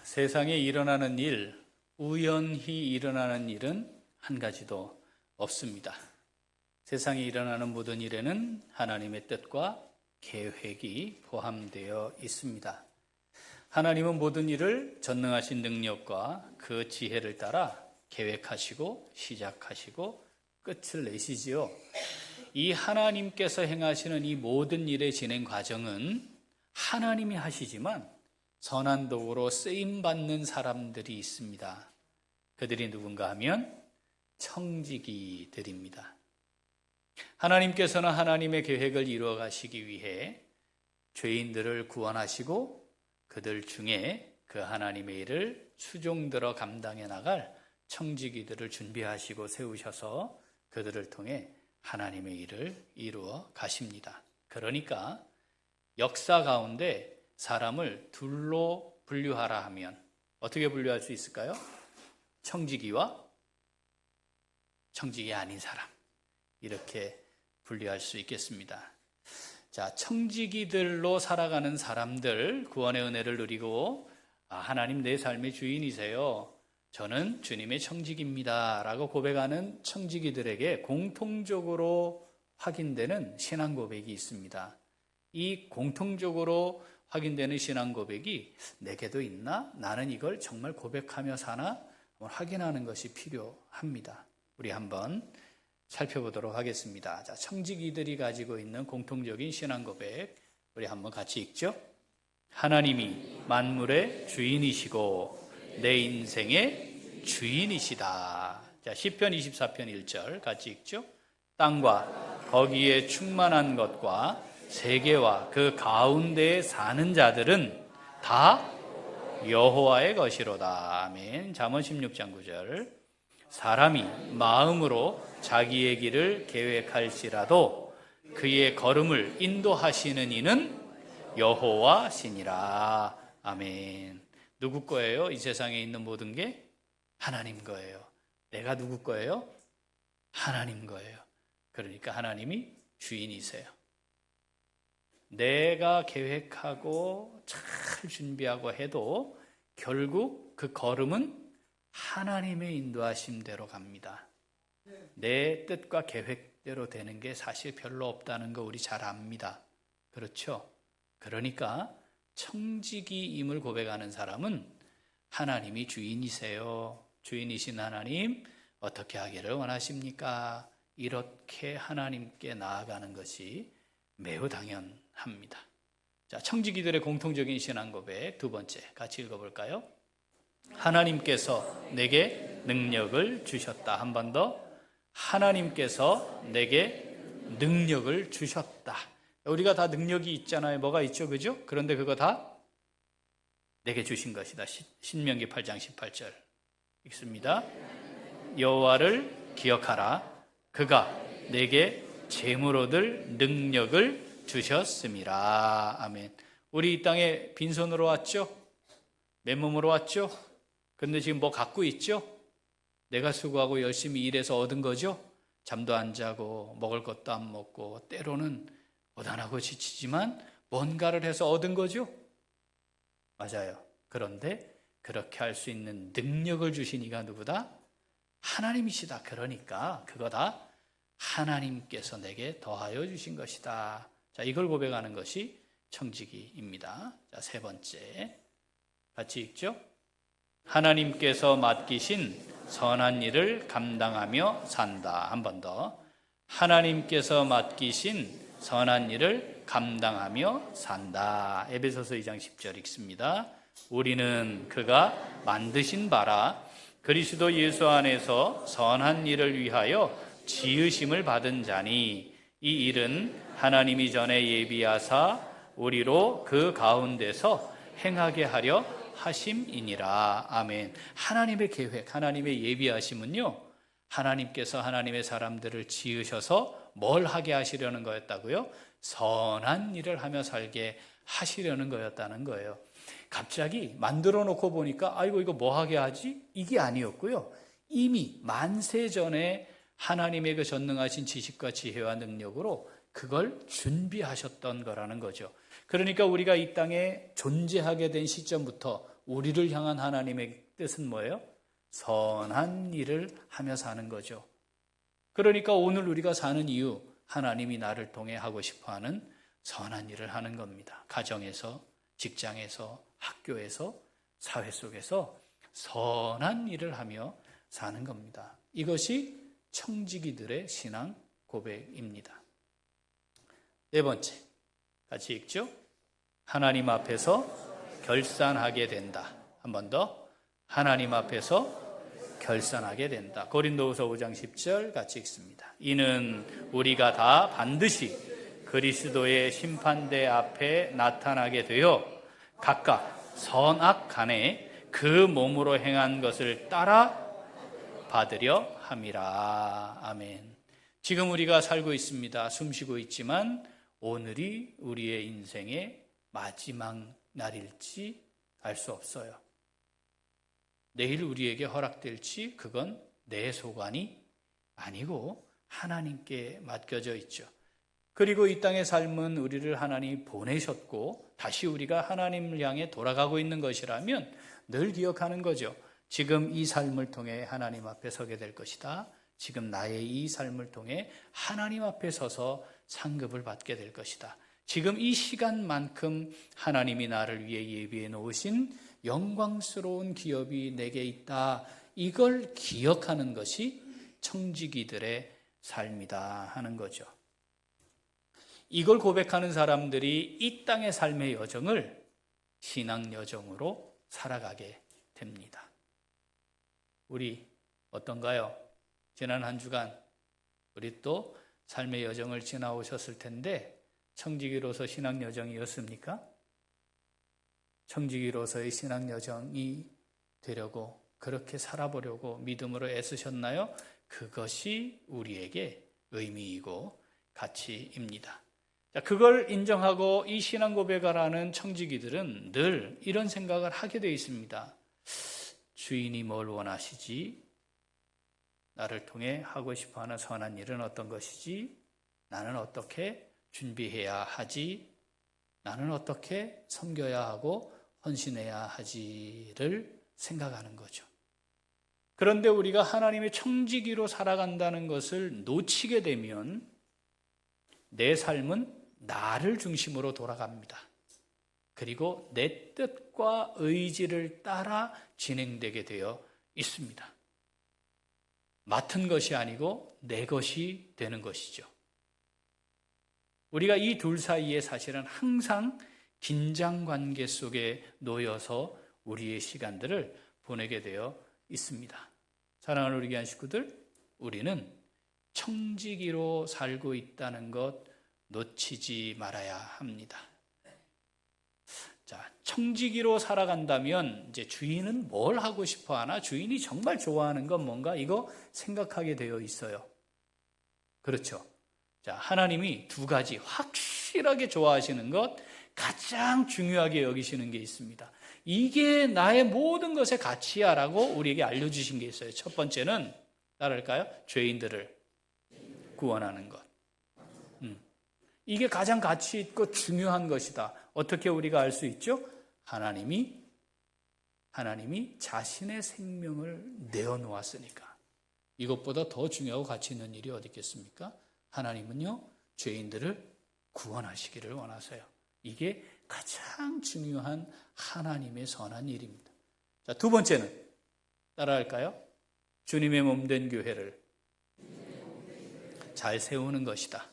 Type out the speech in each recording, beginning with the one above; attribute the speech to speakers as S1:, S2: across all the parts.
S1: 세상에 일어나는 일, 우연히 일어나는 일은 한 가지도 없습니다. 세상에 일어나는 모든 일에는 하나님의 뜻과 계획이 포함되어 있습니다. 하나님은 모든 일을 전능하신 능력과 그 지혜를 따라 계획하시고 시작하시고 끝을 내시지요. 이 하나님께서 행하시는 이 모든 일의 진행 과정은 하나님이 하시지만 선한 도구로 쓰임받는 사람들이 있습니다. 그들이 누군가 하면 청지기들입니다. 하나님께서는 하나님의 계획을 이루어 가시기 위해 죄인들을 구원하시고 그들 중에 그 하나님의 일을 수종들어 감당해 나갈 청지기들을 준비하시고 세우셔서 그들을 통해 하나님의 일을 이루어 가십니다. 그러니까 역사 가운데 사람을 둘로 분류하라 하면 어떻게 분류할 수 있을까요? 청지기와 청지기 아닌 사람, 이렇게 분류할 수 있겠습니다. 자, 청지기들로 살아가는 사람들, 구원의 은혜를 누리고 하나님 내 삶의 주인이세요, 저는 주님의 청지기입니다 라고 고백하는 청지기들에게 공통적으로 확인되는 신앙 고백이 있습니다. 이 공통적으로 확인되는 신앙 고백이 내게도 있나? 나는 이걸 정말 고백하며 사나? 확인하는 것이 필요합니다. 우리 한번 살펴보도록 하겠습니다. 자, 청지기들이 가지고 있는 공통적인 신앙 고백, 우리 한번 같이 읽죠. 하나님이 만물의 주인이시고 내 인생의 주인이시다. 자, 시편 24편 1절 같이 읽죠. 땅과 거기에 충만한 것과 세계와 그 가운데에 사는 자들은 다 여호와의 것이로다. 아멘. 잠언 16장 9절. 사람이 마음으로 자기의 길을 계획할지라도 그의 걸음을 인도하시는 이는 여호와시니라. 아멘. 누구 거예요? 이 세상에 있는 모든 게 하나님 거예요. 내가 누구 거예요? 하나님 거예요. 그러니까 하나님이 주인이세요. 내가 계획하고 잘 준비하고 해도 결국 그 걸음은 하나님의 인도하심대로 갑니다. 내 뜻과 계획대로 되는 게 사실 별로 없다는 거 우리 잘 압니다. 그렇죠? 그러니까 청지기임을 고백하는 사람은 하나님이 주인이세요. 주인이신 하나님, 어떻게 하기를 원하십니까? 이렇게 하나님께 나아가는 것이 매우 당연합니다. 자, 청지기들의 공통적인 신앙 고백 두 번째 같이 읽어볼까요? 하나님께서 내게 능력을 주셨다. 한 번 더. 하나님께서 내게 능력을 주셨다. 우리가 다 능력이 있잖아요. 뭐가 있죠, 그죠? 그런데 그거 다 내게 주신 것이다. 신명기 8장 18절 읽습니다. 여호와를 기억하라. 그가 내게 재물 얻을 능력을 주셨음이라. 아멘. 우리 이 땅에 빈손으로 왔죠? 맨몸으로 왔죠? 근데 지금 뭐 갖고 있죠? 내가 수고하고 열심히 일해서 얻은 거죠? 잠도 안 자고 먹을 것도 안 먹고 때로는 고단하고 지치지만 뭔가를 해서 얻은 거죠? 맞아요. 그런데 그렇게 할 수 있는 능력을 주신 이가 누구다? 하나님이시다. 그러니까 그거 다 하나님께서 내게 더하여 주신 것이다. 자, 이걸 고백하는 것이 청지기입니다. 자, 세 번째 같이 읽죠. 하나님께서 맡기신 선한 일을 감당하며 산다. 한 번 더. 하나님께서 맡기신 선한 일을 감당하며 산다. 에베소서 2장 10절 읽습니다. 우리는 그가 만드신 바라 그리스도 예수 안에서 선한 일을 위하여 지으심을 받은 자니 이 일은 하나님이 전에 예비하사 우리로 그 가운데서 행하게 하려 하심이니라. 아멘. 하나님의 계획, 하나님의 예비하심은요, 하나님께서 하나님의 사람들을 지으셔서 뭘 하게 하시려는 거였다고요? 선한 일을 하며 살게 하시려는 거였다는 거예요. 갑자기 만들어 놓고 보니까 아이고 이거 뭐 하게 하지? 이게 아니었고요. 이미 만세 전에 하나님의 그 전능하신 지식과 지혜와 능력으로 그걸 준비하셨던 거라는 거죠. 그러니까 우리가 이 땅에 존재하게 된 시점부터 우리를 향한 하나님의 뜻은 뭐예요? 선한 일을 하며 사는 거죠. 그러니까 오늘 우리가 사는 이유, 하나님이 나를 통해 하고 싶어하는 선한 일을 하는 겁니다. 가정에서, 직장에서, 학교에서, 사회 속에서 선한 일을 하며 사는 겁니다. 이것이 청지기들의 신앙 고백입니다. 네 번째, 같이 읽죠? 하나님 앞에서 결산하게 된다. 한 번 더. 하나님 앞에서 결산하게 된다. 고린도후서 5장 10절 같이 읽습니다. 이는 우리가 다 반드시 그리스도의 심판대 앞에 나타나게 되어 각각 선악 간에 그 몸으로 행한 것을 따라 받으려 함이라. 아멘. 지금 우리가 살고 있습니다. 숨쉬고 있지만 오늘이 우리의 인생의 마지막 날일지 알 수 없어요. 내일 우리에게 허락될지 그건 내 소관이 아니고 하나님께 맡겨져 있죠. 그리고 이 땅의 삶은 우리를 하나님이 보내셨고 다시 우리가 하나님을 향해 돌아가고 있는 것이라면 늘 기억하는 거죠. 지금 이 삶을 통해 하나님 앞에 서게 될 것이다. 지금 나의 이 삶을 통해 하나님 앞에 서서 상급을 받게 될 것이다. 지금 이 시간만큼 하나님이 나를 위해 예비해 놓으신 영광스러운 기업이 내게 있다. 이걸 기억하는 것이 청지기들의 삶이다 하는 거죠. 이걸 고백하는 사람들이 이 땅의 삶의 여정을 신앙 여정으로 살아가게 됩니다. 우리 어떤가요? 지난 한 주간 우리 또 삶의 여정을 지나오셨을 텐데 청지기로서 신앙 여정이었습니까? 청지기로서의 신앙 여정이 되려고 그렇게 살아보려고 믿음으로 애쓰셨나요? 그것이 우리에게 의미이고 가치입니다. 자, 그걸 인정하고 이 신앙 고백을 하는 청지기들은 늘 이런 생각을 하게 되어 있습니다. 주인이 뭘 원하시지? 나를 통해 하고 싶어하는 선한 일은 어떤 것이지? 나는 어떻게 준비해야 하지? 나는 어떻게 섬겨야 하고 헌신해야 하지를 생각하는 거죠. 그런데 우리가 하나님의 청지기로 살아간다는 것을 놓치게 되면 내 삶은 나를 중심으로 돌아갑니다. 그리고 내 뜻과 의지를 따라 진행되게 되어 있습니다. 맡은 것이 아니고 내 것이 되는 것이죠. 우리가 이 둘 사이에 사실은 항상 긴장 관계 속에 놓여서 우리의 시간들을 보내게 되어 있습니다. 사랑하는 우리 귀한 식구들, 우리는 청지기로 살고 있다는 것 놓치지 말아야 합니다. 자, 청지기로 살아간다면 이제 주인은 뭘 하고 싶어 하나? 주인이 정말 좋아하는 건 뭔가? 이거 생각하게 되어 있어요. 그렇죠. 자, 하나님이 두 가지 확실하게 좋아하시는 것, 가장 중요하게 여기시는 게 있습니다. 이게 나의 모든 것의 가치야라고 우리에게 알려주신 게 있어요. 첫 번째는 따라할까요? 죄인들을 구원하는 것. 이게 가장 가치 있고 중요한 것이다. 어떻게 우리가 알 수 있죠? 하나님이 자신의 생명을 내어놓았으니까. 이것보다 더 중요하고 가치 있는 일이 어디 있겠습니까? 하나님은요, 죄인들을 구원하시기를 원하세요. 이게 가장 중요한 하나님의 선한 일입니다. 자, 두 번째는 따라할까요? 주님의 몸된 교회를 잘 세우는 것이다.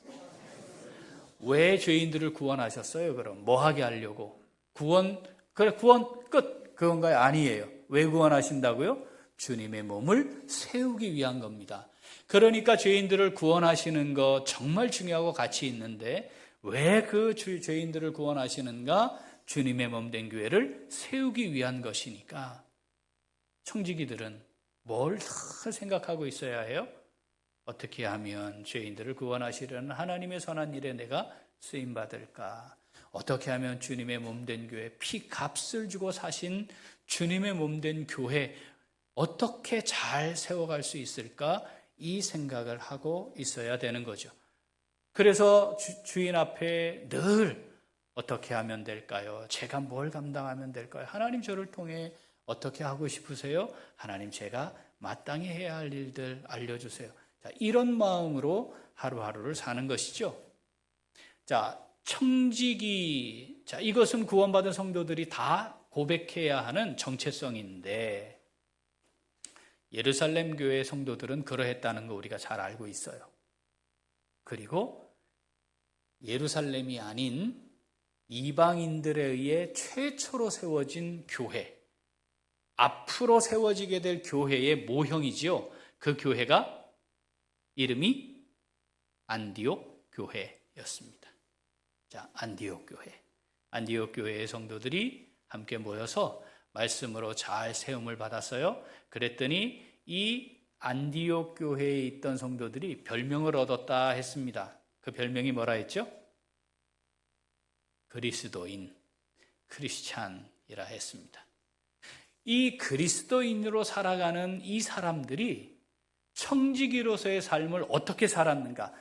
S1: 왜 죄인들을 구원하셨어요? 그럼 뭐 하게 하려고? 구원 끝 그건가요? 아니에요. 왜 구원하신다고요? 주님의 몸을 세우기 위한 겁니다. 그러니까 죄인들을 구원하시는 거 정말 중요하고 가치 있는데 왜 그 죄인들을 구원하시는가? 주님의 몸된 교회를 세우기 위한 것이니까. 청지기들은 뭘 다 생각하고 있어야 해요? 어떻게 하면 죄인들을 구원하시려는 하나님의 선한 일에 내가 쓰임받을까? 어떻게 하면 주님의 몸된 교회, 피값을 주고 사신 주님의 몸된 교회 어떻게 잘 세워갈 수 있을까? 이 생각을 하고 있어야 되는 거죠. 그래서 주인 앞에 늘 어떻게 하면 될까요? 제가 뭘 감당하면 될까요? 하나님 저를 통해 어떻게 하고 싶으세요? 하나님 제가 마땅히 해야 할 일들 알려주세요. 자, 이런 마음으로 하루하루를 사는 것이죠. 자, 청지기. 자, 이것은 구원받은 성도들이 다 고백해야 하는 정체성인데 예루살렘 교회 성도들은 그러했다는 거 우리가 잘 알고 있어요. 그리고 예루살렘이 아닌 이방인들에 의해 최초로 세워진 교회, 앞으로 세워지게 될 교회의 모형이지요. 그 교회가 이름이 안디옥 교회였습니다. 자, 안디옥 교회. 안디옥 교회의 성도들이 함께 모여서 말씀으로 잘 세움을 받았어요. 그랬더니 이 안디옥 교회에 있던 성도들이 별명을 얻었다 했습니다. 그 별명이 뭐라 했죠? 그리스도인, 크리스찬이라 했습니다. 이 그리스도인으로 살아가는 이 사람들이 청지기로서의 삶을 어떻게 살았는가?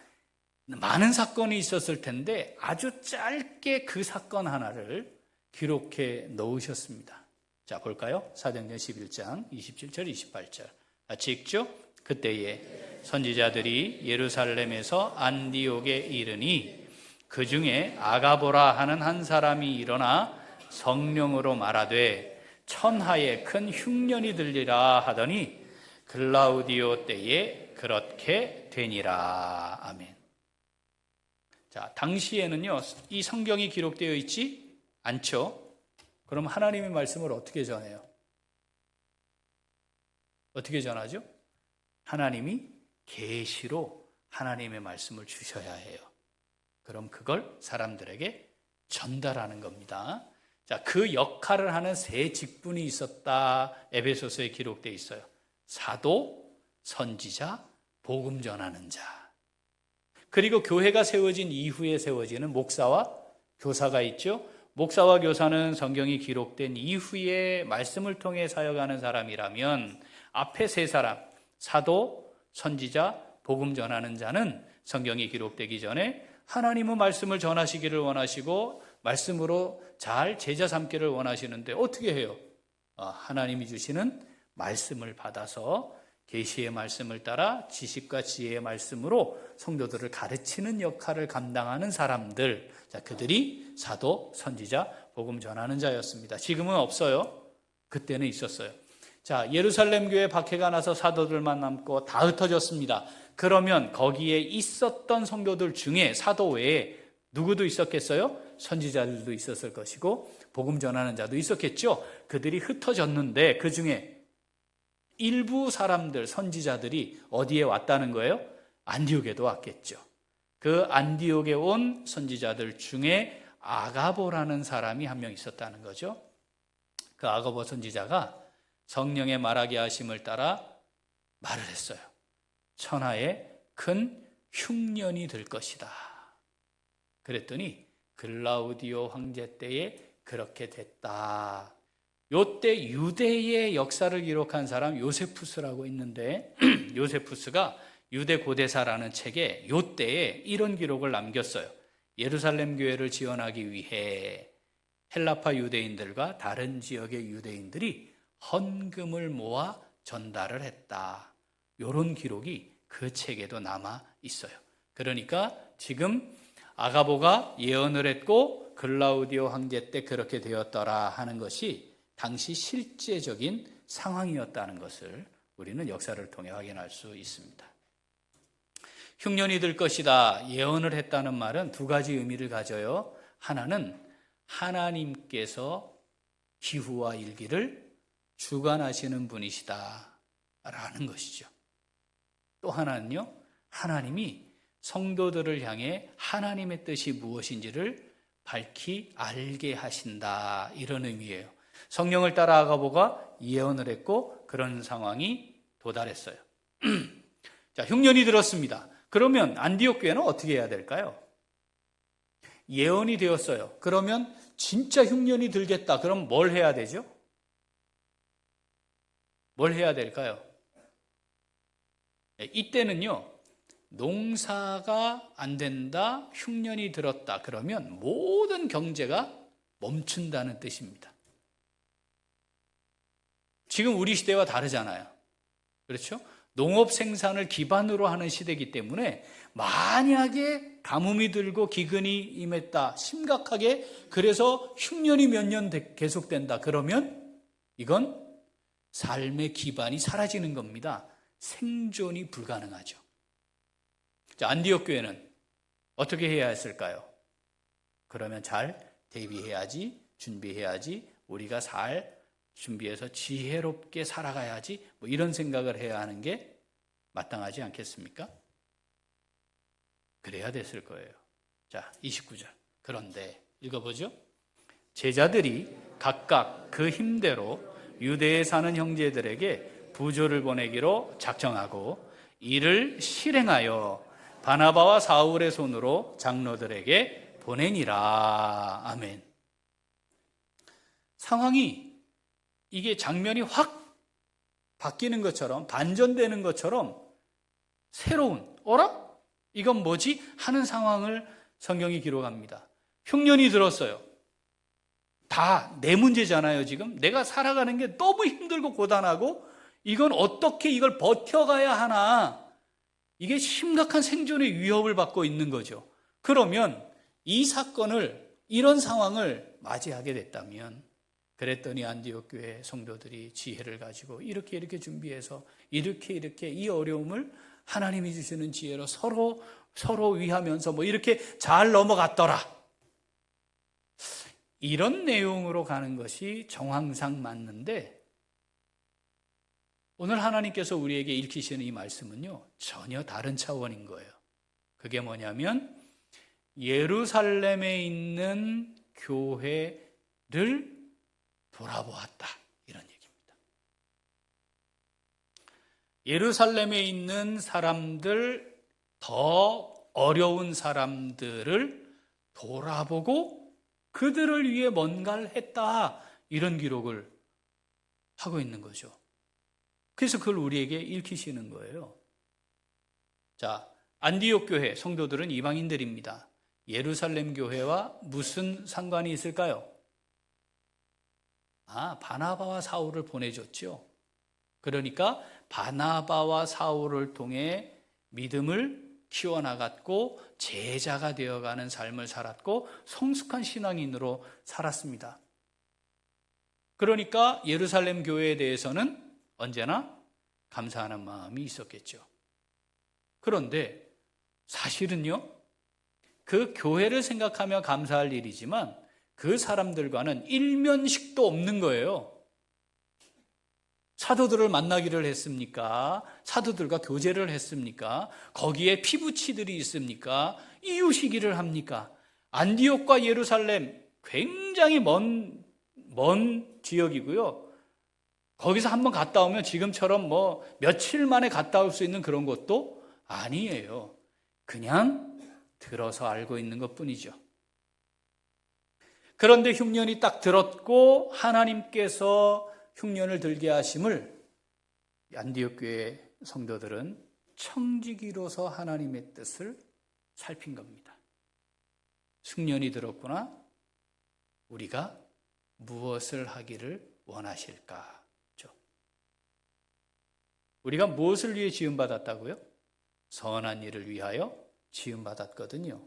S1: 많은 사건이 있었을 텐데 아주 짧게 그 사건 하나를 기록해 놓으셨습니다. 자, 볼까요? 사도행전 11장 27절 28절 같이 읽죠? 그때에 선지자들이 예루살렘에서 안디옥에 이르니 그 중에 아가보라 하는 한 사람이 일어나 성령으로 말하되 천하에 큰 흉년이 들리라 하더니 글라우디오 때에 그렇게 되니라. 아멘. 자, 당시에는요, 이 성경이 기록되어 있지 않죠? 그럼 하나님의 말씀을 어떻게 전해요? 어떻게 전하죠? 하나님이 계시로 하나님의 말씀을 주셔야 해요. 그럼 그걸 사람들에게 전달하는 겁니다. 자, 그 역할을 하는 세 직분이 있었다. 에베소서에 기록되어 있어요. 사도, 선지자, 복음 전하는 자. 그리고 교회가 세워진 이후에 세워지는 목사와 교사가 있죠. 목사와 교사는 성경이 기록된 이후에 말씀을 통해 사역하는 사람이라면 앞에 세 사람, 사도, 선지자, 복음 전하는 자는 성경이 기록되기 전에 하나님은 말씀을 전하시기를 원하시고 말씀으로 잘 제자 삼기를 원하시는데 어떻게 해요? 하나님이 주시는 말씀을 받아서 계시의 말씀을 따라 지식과 지혜의 말씀으로 성도들을 가르치는 역할을 감당하는 사람들, 자, 그들이 사도, 선지자, 복음 전하는 자였습니다. 지금은 없어요. 그때는 있었어요. 자, 예루살렘 교회 박해가 나서 사도들만 남고 다 흩어졌습니다. 그러면 거기에 있었던 성도들 중에 사도 외에 누구도 있었겠어요? 선지자들도 있었을 것이고 복음 전하는 자도 있었겠죠. 그들이 흩어졌는데 그 중에 일부 사람들, 선지자들이 어디에 왔다는 거예요? 안디옥에도 왔겠죠. 그 안디옥에 온 선지자들 중에 아가보라는 사람이 한 명 있었다는 거죠. 그 아가보 선지자가 성령의 말하게 하심을 따라 말을 했어요. 천하에 큰 흉년이 들 것이다. 그랬더니 글라우디오 황제 때에 그렇게 됐다. 요때 유대의 역사를 기록한 사람 요세푸스라고 있는데 요세푸스가 유대 고대사라는 책에 요때에 이런 기록을 남겼어요. 예루살렘 교회를 지원하기 위해 헬라파 유대인들과 다른 지역의 유대인들이 헌금을 모아 전달을 했다. 이런 기록이 그 책에도 남아 있어요. 그러니까 지금 아가보가 예언을 했고 글라우디오 황제 때 그렇게 되었더라 하는 것이 당시 실제적인 상황이었다는 것을 우리는 역사를 통해 확인할 수 있습니다. 흉년이 들 것이다 예언을 했다는 말은 두 가지 의미를 가져요. 하나는 하나님께서 기후와 일기를 주관하시는 분이시다 라는 것이죠. 또 하나는요, 하나님이 성도들을 향해 하나님의 뜻이 무엇인지를 밝히 알게 하신다 이런 의미예요. 성령을 따라 아가보가 예언을 했고 그런 상황이 도달했어요. 자, 흉년이 들었습니다. 그러면 안디옥 교회는 어떻게 해야 될까요? 예언이 되었어요. 그러면 진짜 흉년이 들겠다. 그럼 뭘 해야 되죠? 뭘 해야 될까요? 이때는요, 농사가 안 된다, 흉년이 들었다 그러면 모든 경제가 멈춘다는 뜻입니다. 지금 우리 시대와 다르잖아요. 그렇죠? 농업 생산을 기반으로 하는 시대이기 때문에 만약에 가뭄이 들고 기근이 임했다, 심각하게 그래서 흉년이 몇 년 계속된다 그러면 이건 삶의 기반이 사라지는 겁니다. 생존이 불가능하죠. 자, 안디옥 교회는 어떻게 해야 했을까요? 그러면 잘 대비해야지, 준비해야지, 우리가 잘 준비해서 지혜롭게 살아가야지, 뭐 이런 생각을 해야 하는 게 마땅하지 않겠습니까? 그래야 됐을 거예요. 자, 29절. 그런데 읽어보죠. 제자들이 각각 그 힘대로 유대에 사는 형제들에게 부조를 보내기로 작정하고 이를 실행하여 바나바와 사울의 손으로 장로들에게 보내니라. 아멘. 상황이 이게 장면이 확 바뀌는 것처럼, 반전되는 것처럼 새로운, 어라? 이건 뭐지? 하는 상황을 성경이 기록합니다. 흉년이 들었어요. 다 내 문제잖아요, 지금. 내가 살아가는 게 너무 힘들고 고단하고 이건 어떻게 이걸 버텨가야 하나. 이게 심각한 생존의 위협을 받고 있는 거죠. 그러면 이 사건을, 이런 상황을 맞이하게 됐다면, 그랬더니 안디옥 교회 성도들이 지혜를 가지고 이렇게 준비해서 이렇게 이 어려움을 하나님이 주시는 지혜로 서로 위하면서 뭐 이렇게 잘 넘어갔더라. 이런 내용으로 가는 것이 정황상 맞는데 오늘 하나님께서 우리에게 읽히시는 이 말씀은요, 전혀 다른 차원인 거예요. 그게 뭐냐면 예루살렘에 있는 교회를 돌아보았다, 이런 얘기입니다. 예루살렘에 있는 사람들, 더 어려운 사람들을 돌아보고 그들을 위해 뭔가를 했다, 이런 기록을 하고 있는 거죠. 그래서 그걸 우리에게 읽히시는 거예요. 자, 안디옥 교회 성도들은 이방인들입니다. 예루살렘 교회와 무슨 상관이 있을까요? 바나바와 사울을 보내줬죠. 그러니까 바나바와 사울을 통해 믿음을 키워나갔고 제자가 되어가는 삶을 살았고 성숙한 신앙인으로 살았습니다. 그러니까 예루살렘 교회에 대해서는 언제나 감사하는 마음이 있었겠죠. 그런데 사실은요, 그 교회를 생각하며 감사할 일이지만 그 사람들과는 일면식도 없는 거예요. 사도들을 만나기를 했습니까? 사도들과 교제를 했습니까? 거기에 피부치들이 있습니까? 이웃이기를 합니까? 안디옥과 예루살렘 굉장히 먼 지역이고요. 거기서 한번 갔다 오면 지금처럼 뭐 며칠 만에 갔다 올 수 있는 그런 것도 아니에요. 그냥 들어서 알고 있는 것뿐이죠. 그런데 흉년이 딱 들었고 하나님께서 흉년을 들게 하심을 안디옥 교회 성도들은 청지기로서 하나님의 뜻을 살핀 겁니다. 흉년이 들었구나. 우리가 무엇을 하기를 원하실까? 우리가 무엇을 위해 지음받았다고요? 선한 일을 위하여 지음받았거든요.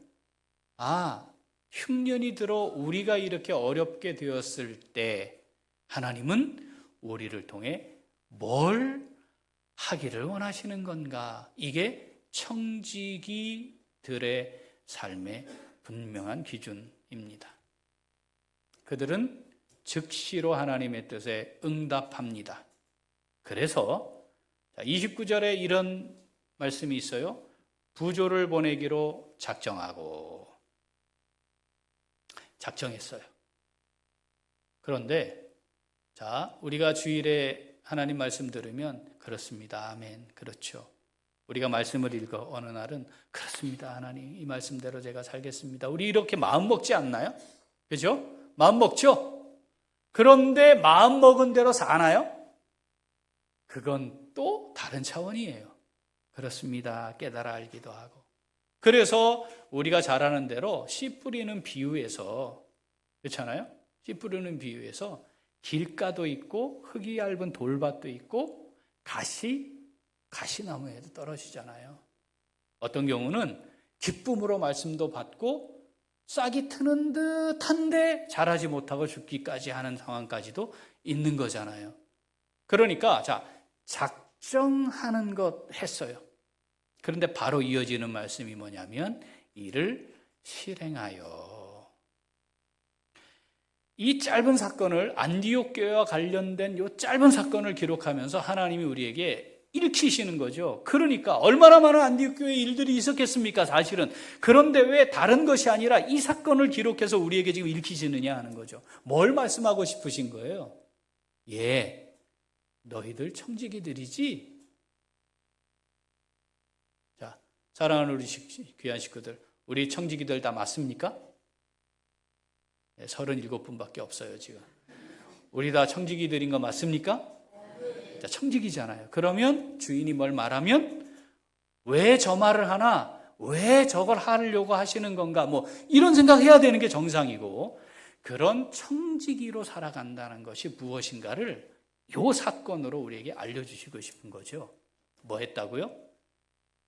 S1: 흉년이 들어 우리가 이렇게 어렵게 되었을 때 하나님은 우리를 통해 뭘 하기를 원하시는 건가? 이게 청지기들의 삶의 분명한 기준입니다. 그들은 즉시로 하나님의 뜻에 응답합니다. 그래서 29절에 이런 말씀이 있어요. 부조를 보내기로 작정했어요. 그런데 우리가 주일에 하나님 말씀 들으면 그렇습니다. 아멘. 그렇죠. 우리가 말씀을 읽어 어느 날은 그렇습니다. 하나님 이 말씀대로 제가 살겠습니다. 우리 이렇게 마음 먹지 않나요? 그죠? 마음 먹죠? 그런데 마음 먹은 대로 사나요? 그건 또 다른 차원이에요. 그렇습니다. 깨달아 알기도 하고. 그래서 우리가 잘 아는 대로 씨 뿌리는 비유에서, 그렇잖아요? 씨 뿌리는 비유에서 길가도 있고 흙이 얇은 돌밭도 있고 가시나무에도 떨어지잖아요. 어떤 경우는 기쁨으로 말씀도 받고 싹이 트는 듯한데 자라지 못하고 죽기까지 하는 상황까지도 있는 거잖아요. 그러니까 작정하는 것 했어요. 그런데 바로 이어지는 말씀이 뭐냐면 이를 실행하여. 이 짧은 사건을, 안디옥 교회와 관련된 이 짧은 사건을 기록하면서 하나님이 우리에게 읽히시는 거죠. 그러니까 얼마나 많은 안디옥 교회 일들이 있었겠습니까, 사실은. 그런데 왜 다른 것이 아니라 이 사건을 기록해서 우리에게 지금 읽히시느냐 하는 거죠. 뭘 말씀하고 싶으신 거예요? 너희들 청지기들이지? 자, 사랑하는 우리 귀한 식구들, 우리 청지기들 다 맞습니까? 37분밖에 없어요, 지금. 우리 다 청지기들인 거 맞습니까? 자, 청지기잖아요. 그러면 주인이 뭘 말하면 왜 저 말을 하나? 왜 저걸 하려고 하시는 건가? 뭐 이런 생각해야 되는 게 정상이고, 그런 청지기로 살아간다는 것이 무엇인가를 이 사건으로 우리에게 알려주시고 싶은 거죠. 뭐 했다고요?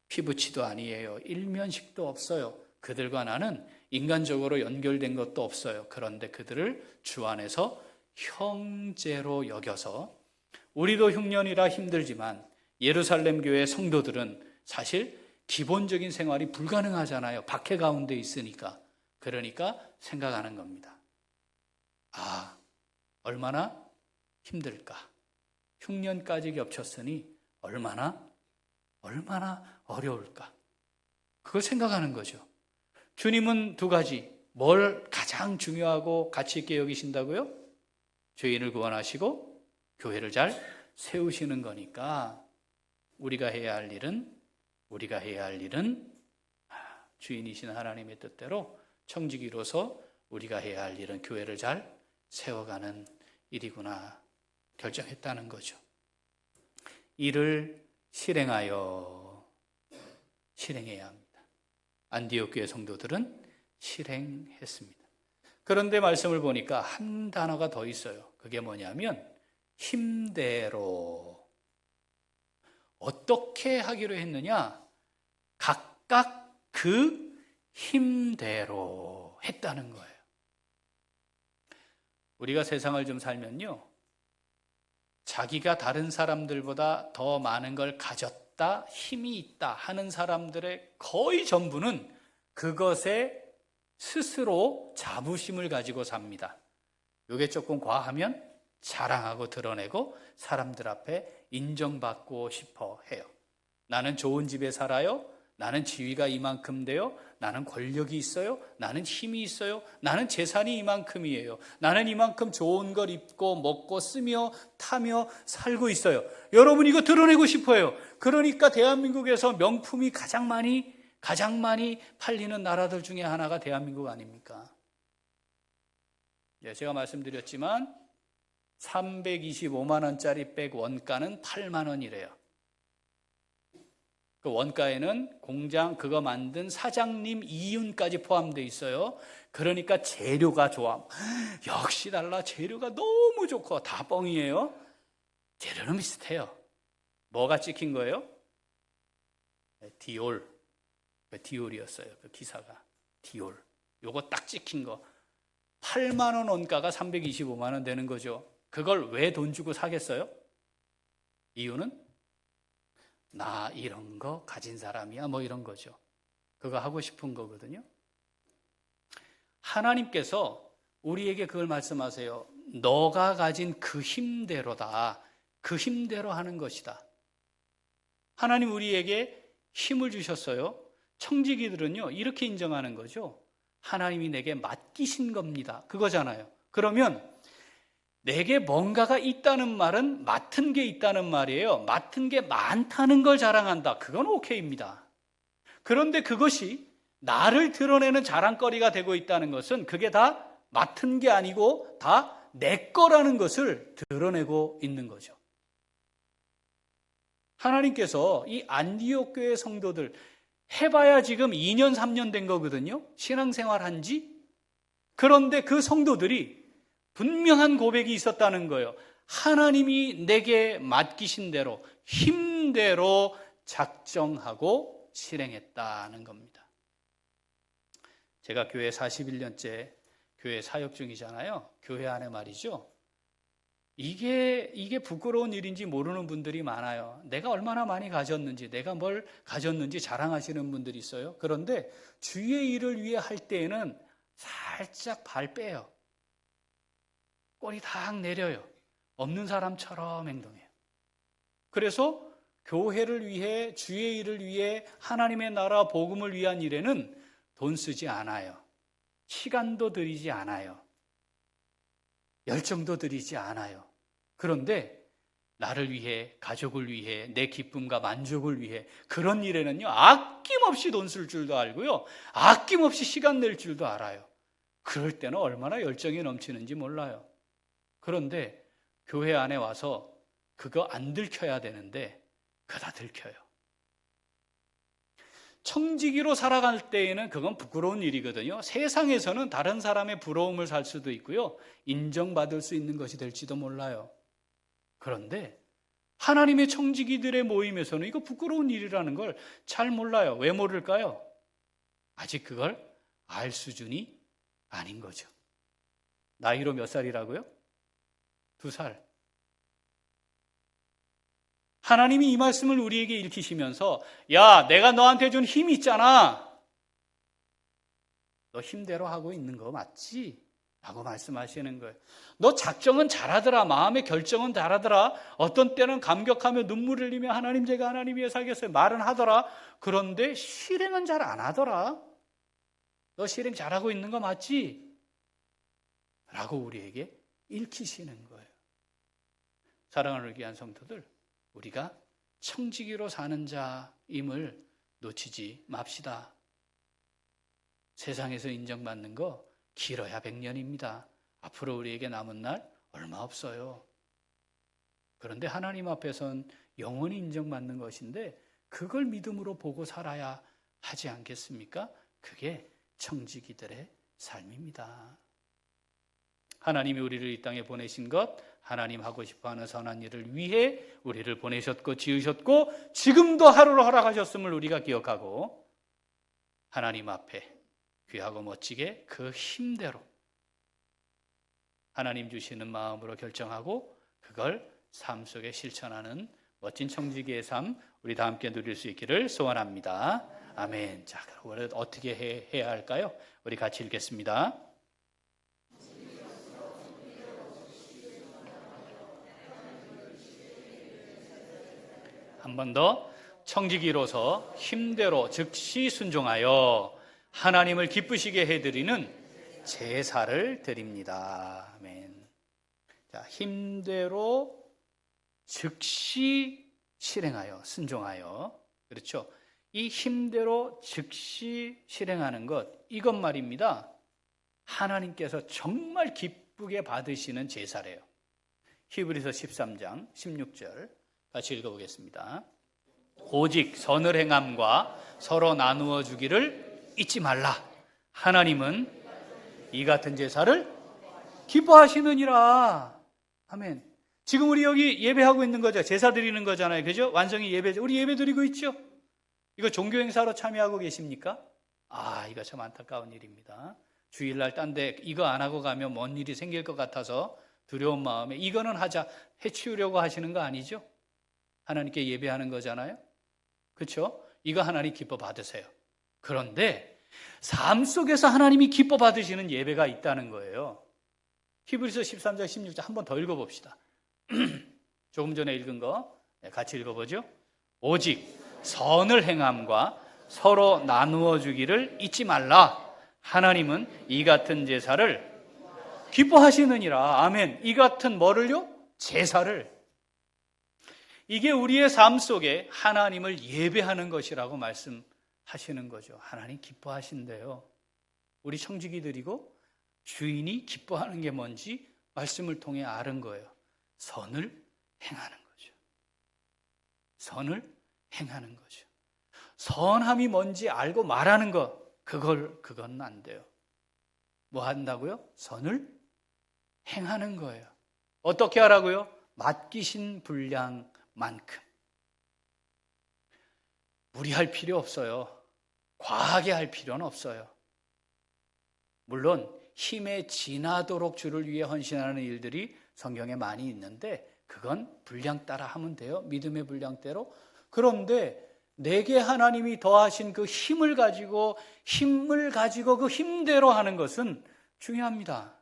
S1: 피부치도 아니에요. 일면식도 없어요. 그들과 나는 인간적으로 연결된 것도 없어요. 그런데 그들을 주 안에서 형제로 여겨서, 우리도 흉년이라 힘들지만 예루살렘 교회 성도들은 사실 기본적인 생활이 불가능하잖아요. 박해 가운데 있으니까. 그러니까 생각하는 겁니다. 얼마나 힘들까. 흉년까지 겹쳤으니 얼마나 어려울까. 그걸 생각하는 거죠. 주님은 두 가지, 뭘 가장 중요하고 가치 있게 여기신다고요? 죄인을 구원하시고 교회를 잘 세우시는 거니까 우리가 해야 할 일은 주인이신 하나님의 뜻대로 청지기로서 우리가 해야 할 일은 교회를 잘 세워가는 일이구나 결정했다는 거죠. 이를 실행해야 합니다. 안디옥 교회 성도들은 실행했습니다. 그런데 말씀을 보니까 한 단어가 더 있어요. 그게 뭐냐면 힘대로. 어떻게 하기로 했느냐? 각각 그 힘대로 했다는 거예요. 우리가 세상을 좀 살면요, 자기가 다른 사람들보다 더 많은 걸 가졌다, 힘이 있다 하는 사람들의 거의 전부는 그것에 스스로 자부심을 가지고 삽니다. 이게 조금 과하면 자랑하고 드러내고 사람들 앞에 인정받고 싶어 해요. 나는 좋은 집에 살아요. 나는 지위가 이만큼 돼요. 나는 권력이 있어요. 나는 힘이 있어요. 나는 재산이 이만큼이에요. 나는 이만큼 좋은 걸 입고 먹고 쓰며 타며 살고 있어요. 여러분, 이거 드러내고 싶어요. 그러니까 대한민국에서 명품이 가장 많이 팔리는 나라들 중에 하나가 대한민국 아닙니까? 제가 말씀드렸지만 325만 원짜리 백 원가는 8만 원이래요. 그 원가에는 공장 그거 만든 사장님 이윤까지 포함되어 있어요. 그러니까 재료가 좋아. 역시 달라. 재료가 너무 좋고 다 뻥이에요. 재료는 비슷해요. 뭐가 찍힌 거예요? 디올. 디올이었어요. 그 기사가. 디올. 요거 딱 찍힌 거. 8만 원 원가가 325만 원 되는 거죠. 그걸 왜 돈 주고 사겠어요? 이유는 나 이런 거 가진 사람이야 뭐 이런 거죠. 그거 하고 싶은 거거든요. 하나님께서 우리에게 그걸 말씀하세요. 너가 가진 그 힘대로다. 그 힘대로 하는 것이다. 하나님 우리에게 힘을 주셨어요. 청지기들은요 이렇게 인정하는 거죠. 하나님이 내게 맡기신 겁니다. 그거잖아요. 그러면 내게 뭔가가 있다는 말은 맡은 게 있다는 말이에요. 맡은 게 많다는 걸 자랑한다. 그건 오케이입니다. 그런데 그것이 나를 드러내는 자랑거리가 되고 있다는 것은 그게 다 맡은 게 아니고 다 내 거라는 것을 드러내고 있는 거죠. 하나님께서 이 안디옥 교회 성도들 해봐야 지금 2년 3년 된 거거든요. 신앙생활 한 지. 그런데 그 성도들이 분명한 고백이 있었다는 거예요. 하나님이 내게 맡기신 대로 힘대로 작정하고 실행했다는 겁니다. 제가 교회 41년째 교회 사역 중이잖아요. 교회 안에 말이죠. 이게 부끄러운 일인지 모르는 분들이 많아요. 내가 얼마나 많이 가졌는지, 내가 뭘 가졌는지 자랑하시는 분들이 있어요. 그런데 주의 일을 위해 할 때에는 살짝 발 빼요. 꼬리 탁 내려요. 없는 사람처럼 행동해요. 그래서 교회를 위해, 주의 일을 위해, 하나님의 나라 복음을 위한 일에는 돈 쓰지 않아요. 시간도 들이지 않아요. 열정도 들이지 않아요. 그런데 나를 위해, 가족을 위해, 내 기쁨과 만족을 위해 그런 일에는요, 아낌없이 돈 쓸 줄도 알고요, 아낌없이 시간 낼 줄도 알아요. 그럴 때는 얼마나 열정이 넘치는지 몰라요. 그런데 교회 안에 와서 그거 안 들켜야 되는데 그다 들켜요. 청지기로 살아갈 때에는 그건 부끄러운 일이거든요. 세상에서는 다른 사람의 부러움을 살 수도 있고요, 인정받을 수 있는 것이 될지도 몰라요. 그런데 하나님의 청지기들의 모임에서는 이거 부끄러운 일이라는 걸 잘 몰라요. 왜 모를까요? 아직 그걸 알 수준이 아닌 거죠. 나이로 몇 살이라고요? 2살. 하나님이 이 말씀을 우리에게 읽히시면서, 야, 내가 너한테 준 힘이 있잖아. 너 힘대로 하고 있는 거 맞지? 라고 말씀하시는 거예요. 너 작정은 잘하더라. 마음의 결정은 잘하더라. 어떤 때는 감격하며 눈물을 흘리며 하나님, 제가 하나님 위해 살겠어요. 말은 하더라. 그런데 실행은 잘 안 하더라. 너 실행 잘하고 있는 거 맞지? 라고 우리에게 읽히시는 거예요. 사랑하는 귀한 성도들, 우리가 청지기로 사는 자임을 놓치지 맙시다. 세상에서 인정받는 거 길어야 100년입니다. 앞으로 우리에게 남은 날 얼마 없어요. 그런데 하나님 앞에선 영원히 인정받는 것인데 그걸 믿음으로 보고 살아야 하지 않겠습니까? 그게 청지기들의 삶입니다. 하나님이 우리를 이 땅에 보내신 것, 하나님 하고 싶어하는 선한 일을 위해 우리를 보내셨고 지으셨고 지금도 하루를 허락하셨음을 우리가 기억하고 하나님 앞에 귀하고 멋지게 그 힘대로 하나님 주시는 마음으로 결정하고 그걸 삶 속에 실천하는 멋진 청지기의 삶 우리 다 함께 누릴 수 있기를 소원합니다. 아멘. 자, 그럼 어떻게 해야 할까요? 우리 같이 읽겠습니다. 한 번 더. 청지기로서 힘대로 즉시 순종하여 하나님을 기쁘시게 해드리는 제사를 드립니다. 아멘. 자, 힘대로 즉시 실행하여 순종하여. 그렇죠? 이 힘대로 즉시 실행하는 것, 이것 말입니다. 하나님께서 정말 기쁘게 받으시는 제사래요. 히브리서 13장 16절 같이 읽어보겠습니다. 오직 선을 행함과 서로 나누어 주기를 잊지 말라. 하나님은 이 같은 제사를 기뻐하시느니라. 아멘. 지금 우리 여기 예배하고 있는 거죠. 제사 드리는 거잖아요. 그죠? 완성이 예배. 우리 예배 드리고 있죠? 이거 종교 행사로 참여하고 계십니까? 아, 이거 참 안타까운 일입니다. 주일날 딴 데 이거 안 하고 가면 뭔 일이 생길 것 같아서 두려운 마음에 이거는 하자 해치우려고 하시는 거 아니죠? 하나님께 예배하는 거잖아요. 그렇죠? 이거 하나님 기뻐 받으세요. 그런데 삶 속에서 하나님이 기뻐 받으시는 예배가 있다는 거예요. 히브리서 13장 16절 한 번 더 읽어봅시다. 조금 전에 읽은 거 같이 읽어보죠. 오직 선을 행함과 서로 나누어 주기를 잊지 말라. 하나님은 이 같은 제사를 기뻐하시느니라. 아멘. 이 같은 뭐를요? 제사를. 이게 우리의 삶 속에 하나님을 예배하는 것이라고 말씀하시는 거죠. 하나님 기뻐하신대요. 우리 청지기들이고 주인이 기뻐하는 게 뭔지 말씀을 통해 아는 거예요. 선을 행하는 거죠. 선을 행하는 거죠. 선함이 뭔지 알고 말하는 거, 그건 안 돼요. 뭐 한다고요? 선을 행하는 거예요. 어떻게 하라고요? 맡기신 분량만큼. 무리할 필요 없어요. 과하게 할 필요는 없어요. 물론 힘에 지나도록 주를 위해 헌신하는 일들이 성경에 많이 있는데 그건 분량 따라 하면 돼요. 믿음의 분량대로. 그런데 내게 하나님이 더하신 그 힘을 가지고 그 힘대로 하는 것은 중요합니다.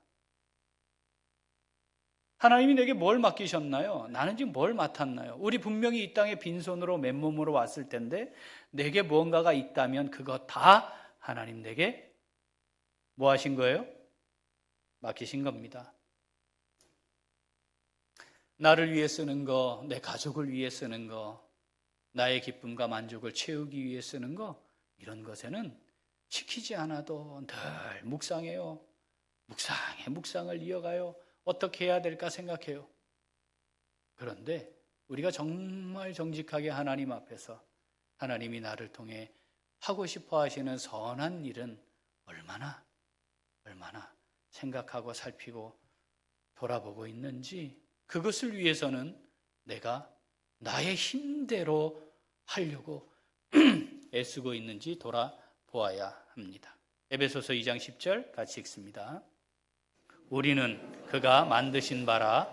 S1: 하나님이 내게 뭘 맡기셨나요? 나는 지금 뭘 맡았나요? 우리 분명히 이 땅에 빈손으로 맨몸으로 왔을 텐데 내게 무언가가 있다면 그거 다 하나님 내게 뭐 하신 거예요? 맡기신 겁니다. 나를 위해 쓰는 거, 내 가족을 위해 쓰는 거, 나의 기쁨과 만족을 채우기 위해 쓰는 거, 이런 것에는 시키지 않아도 늘 묵상해요. 묵상을 이어가요. 어떻게 해야 될까 생각해요. 그런데 우리가 정말 정직하게 하나님 앞에서 하나님이 나를 통해 하고 싶어 하시는 선한 일은 얼마나 생각하고 살피고 돌아보고 있는지, 그것을 위해서는 내가 나의 힘대로 하려고 애쓰고 있는지 돌아보아야 합니다. 에베소서 2장 10절 같이 읽습니다. 우리는 그가 만드신 바라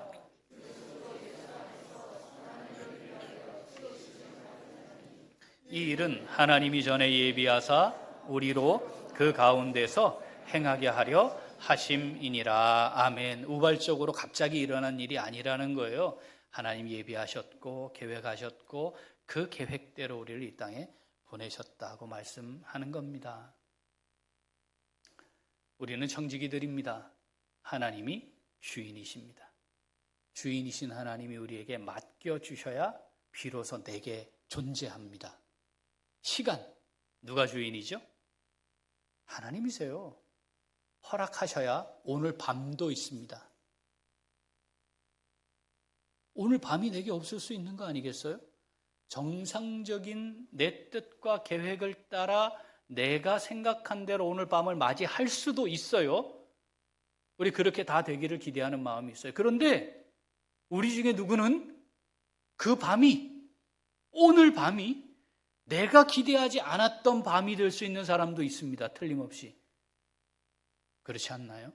S1: 이 일은 하나님이 전에 예비하사 우리로 그 가운데서 행하게 하려 하심이니라. 아멘. 우발적으로 갑자기 일어난 일이 아니라는 거예요. 하나님 예비하셨고 계획하셨고 그 계획대로 우리를 이 땅에 보내셨다고 말씀하는 겁니다. 우리는 청지기들입니다. 하나님이 주인이십니다. 주인이신 하나님이 우리에게 맡겨주셔야 비로소 내게 존재합니다. 시간, 누가 주인이죠? 하나님이세요. 허락하셔야 오늘 밤도 있습니다. 오늘 밤이 내게 없을 수 있는 거 아니겠어요? 정상적인 내 뜻과 계획을 따라 내가 생각한 대로 오늘 밤을 맞이할 수도 있어요. 우리 그렇게 다 되기를 기대하는 마음이 있어요. 그런데 우리 중에 누구는 그 밤이, 오늘 밤이 내가 기대하지 않았던 밤이 될 수 있는 사람도 있습니다. 틀림없이. 그렇지 않나요?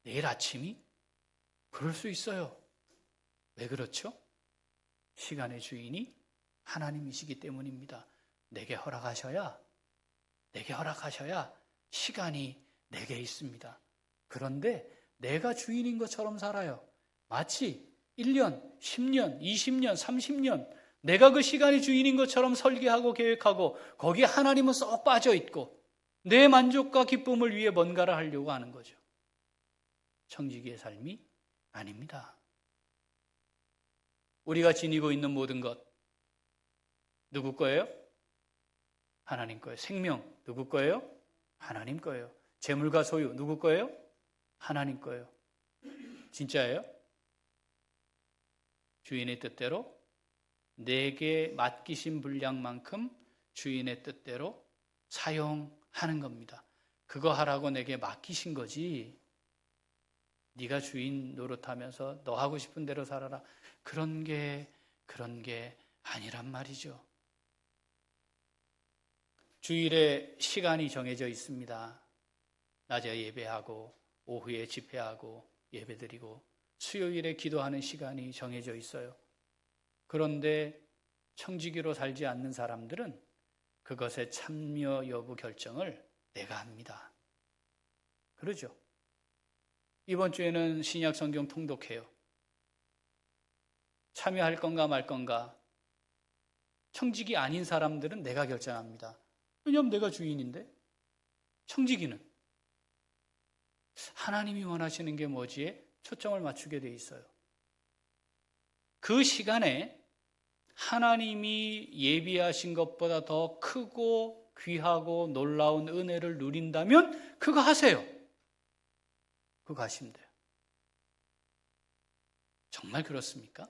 S1: 내일 아침이 그럴 수 있어요. 왜 그렇죠? 시간의 주인이 하나님이시기 때문입니다. 내게 허락하셔야 시간이 내게 있습니다. 그런데 내가 주인인 것처럼 살아요. 마치 1년, 10년, 20년, 30년 내가 그 시간이 주인인 것처럼 설계하고 계획하고 거기에 하나님은 쏙 빠져 있고 내 만족과 기쁨을 위해 뭔가를 하려고 하는 거죠. 청지기의 삶이 아닙니다. 우리가 지니고 있는 모든 것 누구 거예요? 하나님 거예요. 생명 누구 거예요? 하나님 거예요. 재물과 소유 누구 거예요? 하나님 거예요. 진짜예요? 주인의 뜻대로 내게 맡기신 분량만큼 주인의 뜻대로 사용하는 겁니다. 그거 하라고 내게 맡기신 거지. 네가 주인 노릇하면서 너 하고 싶은 대로 살아라. 그런 게 아니란 말이죠. 주일에 시간이 정해져 있습니다. 낮에 예배하고 오후에 집회하고 예배드리고 수요일에 기도하는 시간이 정해져 있어요. 그런데 청지기로 살지 않는 사람들은 그것의 참여 여부 결정을 내가 합니다. 그러죠? 이번 주에는 신약 성경 통독해요. 참여할 건가 말 건가. 청지기 아닌 사람들은 내가 결정합니다. 왜냐하면 내가 주인인데. 청지기는 하나님이 원하시는 게 뭐지에 초점을 맞추게 돼 있어요. 그 시간에 하나님이 예비하신 것보다 더 크고 귀하고 놀라운 은혜를 누린다면 그거 하세요. 그거 하시면 돼요. 정말 그렇습니까?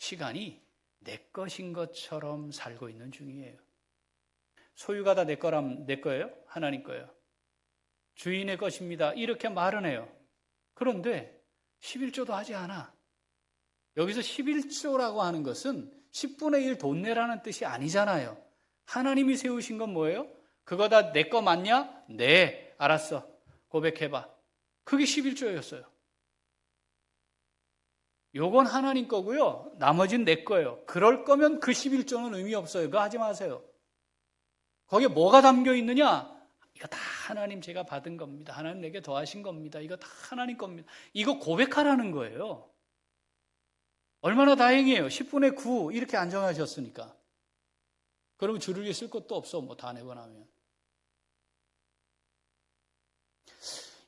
S1: 시간이 내 것인 것처럼 살고 있는 중이에요. 소유가 다 내 거라면 내 거예요? 하나님 거예요? 주인의 것입니다. 이렇게 말은 해요. 그런데 11조도 하지 않아. 여기서 11조라고 하는 것은 10분의 1 돈 내라는 뜻이 아니잖아요. 하나님이 세우신 건 뭐예요? 그거 다 내 거 맞냐? 네, 알았어. 고백해봐. 그게 11조였어요. 요건 하나님 거고요. 나머지는 내 거예요. 그럴 거면 그 11조는 의미 없어요. 그거 하지 마세요. 거기에 뭐가 담겨 있느냐? 이거 다 하나님 제가 받은 겁니다. 하나님 내게 더하신 겁니다. 이거 다 하나님 겁니다. 이거 고백하라는 거예요. 얼마나 다행이에요. 10분의 9 이렇게 안정하셨으니까. 그러면 줄을 쓸 것도 없어. 뭐 다 내고 나면.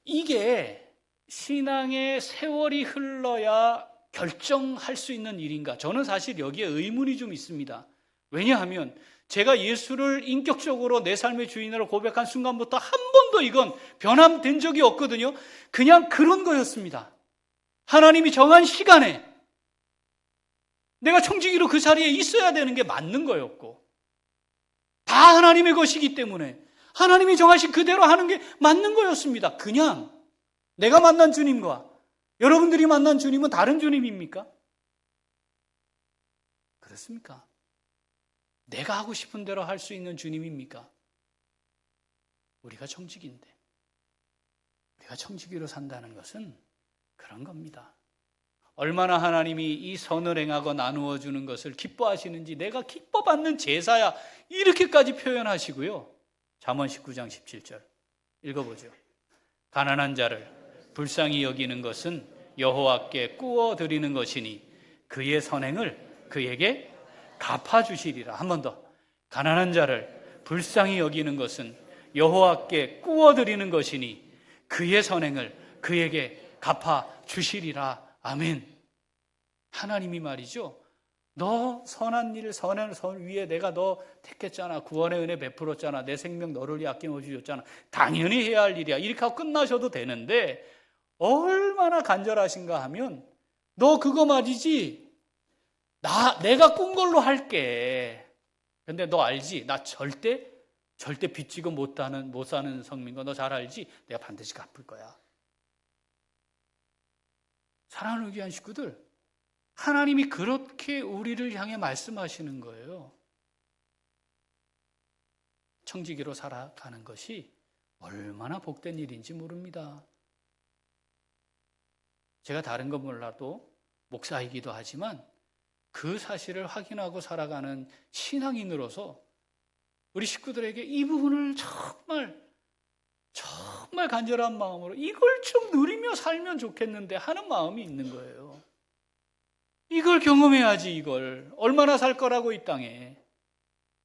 S1: 이게 신앙의 세월이 흘러야 결정할 수 있는 일인가? 저는 사실 여기에 의문이 좀 있습니다. 왜냐하면 제가 예수를 인격적으로 내 삶의 주인으로 고백한 순간부터 한 번도 이건 변함된 적이 없거든요. 그냥 그런 거였습니다. 하나님이 정한 시간에 내가 청지기로 그 자리에 있어야 되는 게 맞는 거였고, 다 하나님의 것이기 때문에 하나님이 정하신 그대로 하는 게 맞는 거였습니다. 그냥 내가 만난 주님과 여러분들이 만난 주님은 다른 주님입니까? 그렇습니까? 내가 하고 싶은 대로 할 수 있는 주님입니까? 우리가 청지기인데, 우리가 청지기로 산다는 것은 그런 겁니다. 얼마나 하나님이 이 선을 행하고 나누어 주는 것을 기뻐하시는지, 내가 기뻐받는 제사야, 이렇게까지 표현하시고요. 잠언 19장 17절 읽어보죠. 가난한 자를 불쌍히 여기는 것은 여호와께 꾸어 드리는 것이니 그의 선행을 그에게 갚아주시리라. 한 번 더. 가난한 자를 불쌍히 여기는 것은 여호와께 꾸어 드리는 것이니 그의 선행을 그에게 갚아주시리라. 아멘. 하나님이 말이죠. 너 선한 일, 선한 선 위에 내가 너 택했잖아. 구원의 은혜 베풀었잖아. 내 생명 너를 위해 아낌없이 줬잖아. 당연히 해야 할 일이야. 이렇게 하고 끝나셔도 되는데 얼마나 간절하신가 하면 너 그거 말이지. 내가 꾼 걸로 할게. 근데 너 알지? 나 절대 빚지고 못 사는 성민거 너 잘 알지? 내가 반드시 갚을 거야. 사랑하는 귀한 식구들, 하나님이 그렇게 우리를 향해 말씀하시는 거예요. 청지기로 살아가는 것이 얼마나 복된 일인지 모릅니다. 제가 다른 건 몰라도 목사이기도 하지만 그 사실을 확인하고 살아가는 신앙인으로서 우리 식구들에게 이 부분을 정말 간절한 마음으로 이걸 좀 누리며 살면 좋겠는데 하는 마음이 있는 거예요. 이걸 경험해야지. 이걸 얼마나 살 거라고 이 땅에.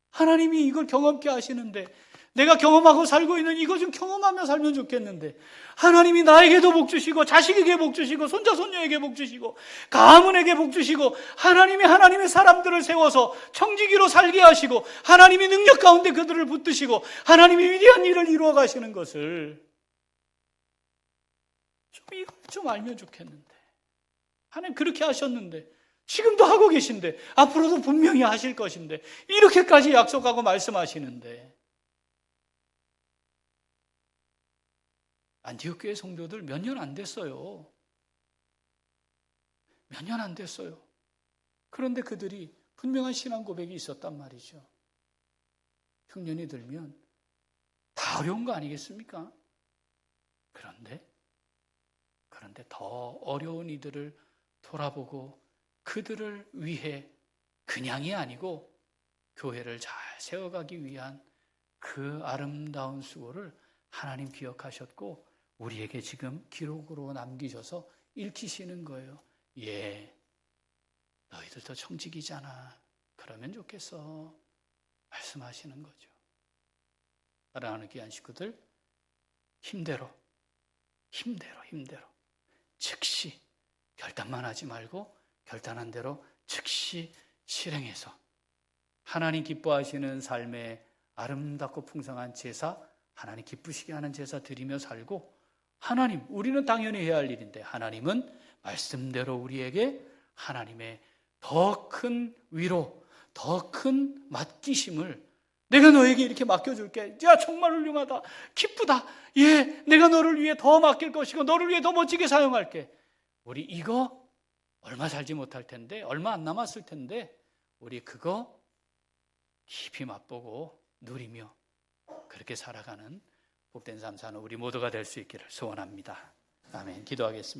S1: 하나님이 이걸 경험케 하시는데 내가 경험하고 살고 있는 이거 좀 경험하며 살면 좋겠는데 하나님이 나에게도 복 주시고 자식에게 복 주시고 손자 손녀에게 복 주시고 가문에게 복 주시고 하나님이 하나님의 사람들을 세워서 청지기로 살게 하시고 하나님이 능력 가운데 그들을 붙드시고 하나님이 위대한 일을 이루어 가시는 것을 이걸 좀 알면 좋겠는데 하나님 그렇게 하셨는데 지금도 하고 계신데 앞으로도 분명히 하실 것인데 이렇게까지 약속하고 말씀하시는데 안디옥 교회 성도들 몇 년 안 됐어요. 몇 년 안 됐어요. 그런데 그들이 분명한 신앙 고백이 있었단 말이죠. 흉년이 들면 다 어려운 거 아니겠습니까? 그런데 더 어려운 이들을 돌아보고 그들을 위해 그냥이 아니고 교회를 잘 세워가기 위한 그 아름다운 수고를 하나님 기억하셨고 우리에게 지금 기록으로 남기셔서 읽히시는 거예요. 예, 너희들도 청지기잖아. 그러면 좋겠어. 말씀하시는 거죠. 사랑하는 귀한 식구들, 힘대로 즉시 결단만 하지 말고 결단한 대로 즉시 실행해서 하나님 기뻐하시는 삶의 아름답고 풍성한 제사, 하나님 기쁘시게 하는 제사 드리며 살고 우리는 당연히 해야 할 일인데 하나님은 말씀대로 우리에게 하나님의 더 큰 위로, 더 큰 맡기심을 내가 너에게 이렇게 맡겨줄게. 야, 정말 훌륭하다. 기쁘다. 예, 내가 너를 위해 더 맡길 것이고 너를 위해 더 멋지게 사용할게. 우리 이거 얼마 살지 못할 텐데, 얼마 안 남았을 텐데 우리 그거 깊이 맛보고 누리며 그렇게 살아가는 복된 삶 사는 우리 모두가 될 수 있기를 소원합니다. 아멘. 기도하겠습니다.